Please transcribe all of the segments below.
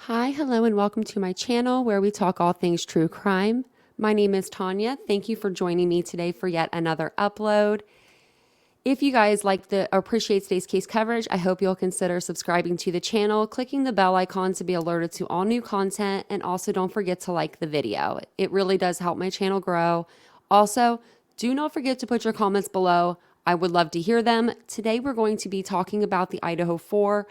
Hi, hello, and welcome to my channel where we talk all things true crime. My name is Tanya. Thank you for joining me today for yet another upload. If you guys appreciate today's case coverage, I hope you'll consider subscribing to the channel, clicking the bell icon to be alerted to all new content, and also don't forget to like the video. It really does help my channel grow. Also, do not forget to put your comments below. I would love to hear them. Today, we're going to be talking about the IdahoFour,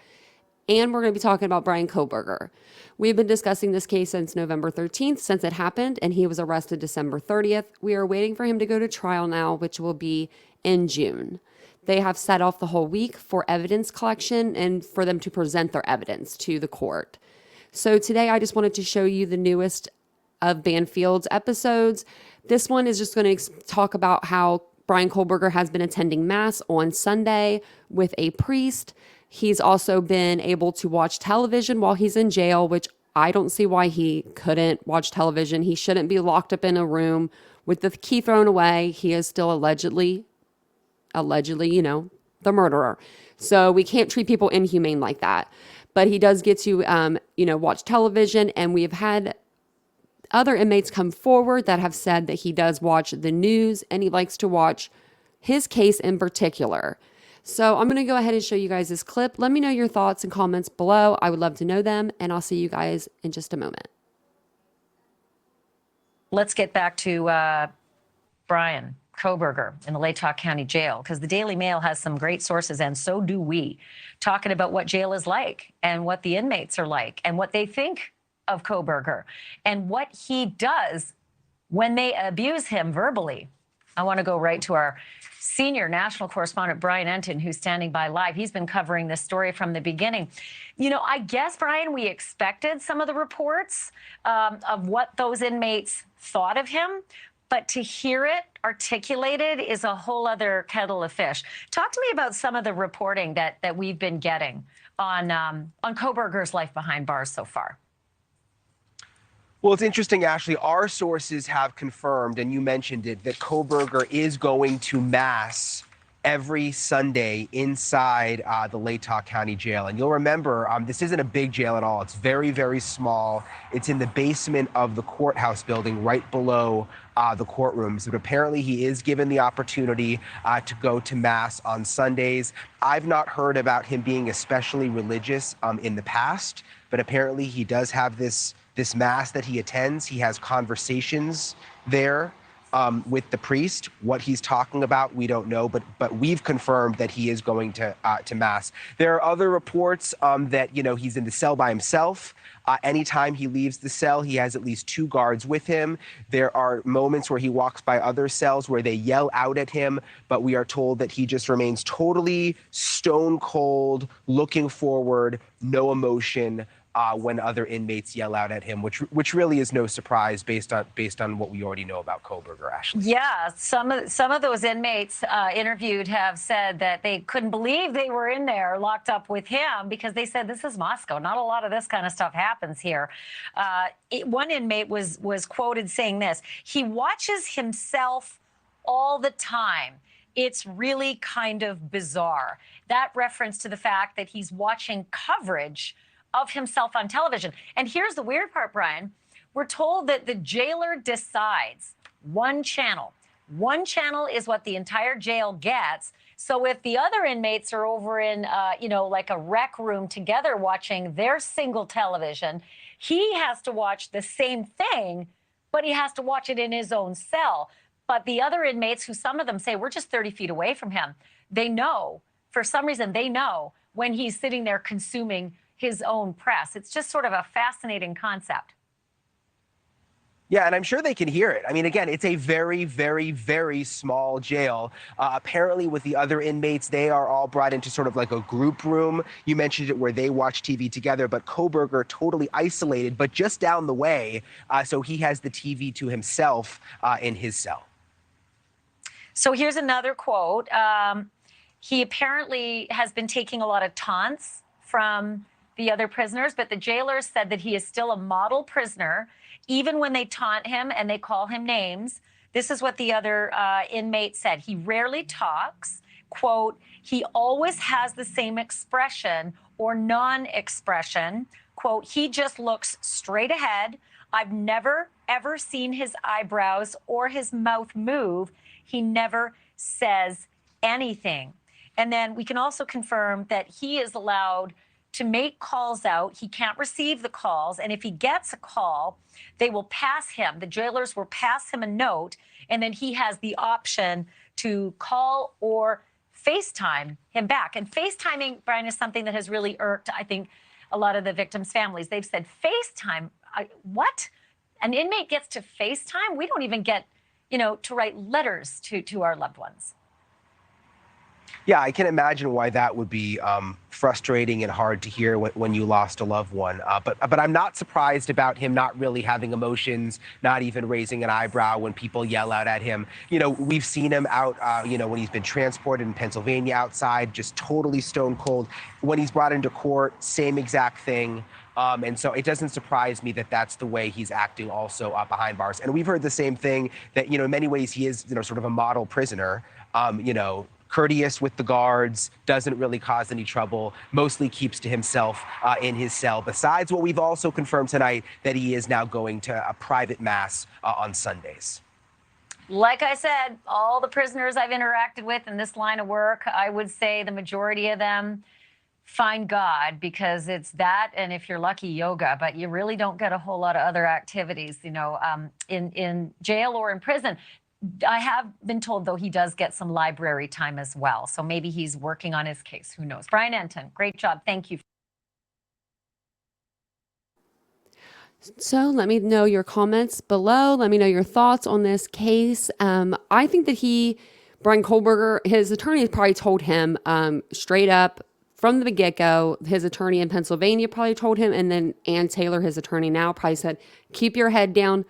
and we're going to be talking about Bryan Kohberger. We've been discussing this case since November 13th, since it happened, and he was arrested December 30th. We are waiting for him to go to trial now, which will be in June. They have set off the whole week for evidence collection and for them to present their evidence to the court. So today I just wanted to show you the newest of Banfield's episodes. This one is just going to talk about how Bryan Kohberger has been attending Mass on Sunday with a priest. He's also been able to watch television while he's in jail, which I don't see why he couldn't watch television. He shouldn't be locked up in a room with the key thrown away. He is still allegedly, the murderer. So we can't treat people inhumane like that. But he does get to, watch television, and we've had other inmates come forward that have said that he does watch the news and he likes to watch his case in particular. So I'm going to go ahead and show you guys this clip. Let me know your thoughts and comments below. I would love to know them, and I'll see you guys in just a moment. Let's get back to Bryan Kohberger in the Latah County Jail, because the Daily Mail has some great sources, and so do we, talking about what jail is like and what the inmates are like and what they think of Kohberger and what he does when they abuse him verbally. I want to go right to our senior national correspondent, Bryan Enton, who's standing by live. He's been covering this story from the beginning. I guess, Bryan, we expected some of the reports of what those inmates thought of him, but to hear it articulated is a whole other kettle of fish. Talk to me about some of the reporting that we've been getting on Kohberger's life behind bars so far. Well, it's interesting, Ashley. Our sources have confirmed, and you mentioned it, that Kohberger is going to Mass every Sunday inside the Latah County Jail. And you'll remember, this isn't a big jail at all. It's very, very small. It's in the basement of the courthouse building right below the courtrooms. But apparently he is given the opportunity to go to Mass on Sundays. I've not heard about him being especially religious in the past, but apparently he does have this Mass that he attends. He has conversations there with the priest. What he's talking about, we don't know, but we've confirmed that he is going to Mass. There are other reports that, he's in the cell by himself. Anytime he leaves the cell, he has at least 2 guards with him. There are moments where he walks by other cells where they yell out at him, but we are told that he just remains totally stone cold, looking forward, no emotion, when other inmates yell out at him, which really is no surprise based on what we already know about Kohberger, Ashley. Yeah, some of those inmates interviewed have said that they couldn't believe they were in there locked up with him because they said, this is Moscow. Not a lot of this kind of stuff happens here. One inmate was quoted saying this: he watches himself all the time. It's really kind of bizarre. That reference to the fact that he's watching coverage of himself on television. And here's the weird part, Bryan. We're told that the jailer decides one channel. One channel is what the entire jail gets. So if the other inmates are over in, like a rec room together watching their single television, he has to watch the same thing, but he has to watch it in his own cell. But the other inmates, who some of them say we're just 30 feet away from him, they know, for some reason, they know when he's sitting there consuming his own press. It's just sort of a fascinating concept. Yeah, and I'm sure they can hear it. I mean, again, it's a very, very, very small jail. Apparently, with the other inmates, they are all brought into sort of like a group room. You mentioned it, where they watch TV together, but Kohberger totally isolated, but just down the way. So he has the TV to himself in his cell. So here's another quote. He apparently has been taking a lot of taunts from the other prisoners, but the jailers said that he is still a model prisoner, even when they taunt him and they call him names. This is what the other inmate said. He rarely talks. Quote, he always has the same expression or non-expression. quote, he just looks straight ahead. I've never, ever seen his eyebrows or his mouth move. He never says anything. And then we can also confirm that he is allowed to make calls out. He can't receive the calls. And if he gets a call, they will pass him. The jailers will pass him a note. And then he has the option to call or FaceTime him back. And FaceTiming, Bryan, is something that has really irked, I think, a lot of the victims' families. They've said, FaceTime? What? An inmate gets to FaceTime? We don't even get, to write letters to our loved ones. Yeah, I can imagine why that would be frustrating and hard to hear when you lost a loved one. But I'm not surprised about him not really having emotions, not even raising an eyebrow when people yell out at him. We've seen him out, when he's been transported in Pennsylvania outside, just totally stone cold. When he's brought into court, same exact thing. And so it doesn't surprise me that that's the way he's acting also behind bars. And we've heard the same thing that, in many ways he is, sort of a model prisoner, courteous with the guards, doesn't really cause any trouble, mostly keeps to himself in his cell. Besides what we've also confirmed tonight, that he is now going to a private mass on Sundays. Like I said, all the prisoners I've interacted with in this line of work, I would say the majority of them find God, because it's that, and if you're lucky, yoga, but you really don't get a whole lot of other activities, in jail or in prison. I have been told, though, he does get some library time as well. So maybe he's working on his case. Who knows? Bryan Enton, great job. Thank you. So let me know your comments below. Let me know your thoughts on this case. I think that Bryan Kohberger, his attorney probably told him straight up from the get-go. His attorney in Pennsylvania probably told him, and then Ann Taylor, his attorney now, probably said, keep your head down.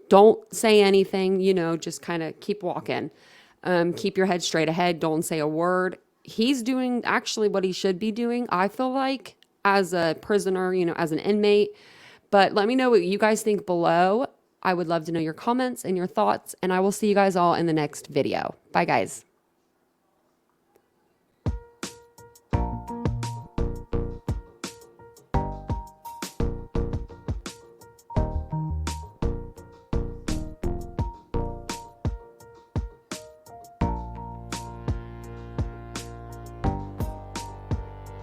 Don't say anything, just kind of keep walking. Keep your head straight ahead. Don't say a word. He's doing actually what he should be doing, I feel like, as a prisoner, as an inmate. But let me know what you guys think below. I would love to know your comments and your thoughts, and I will see you guys all in the next video. Bye, guys.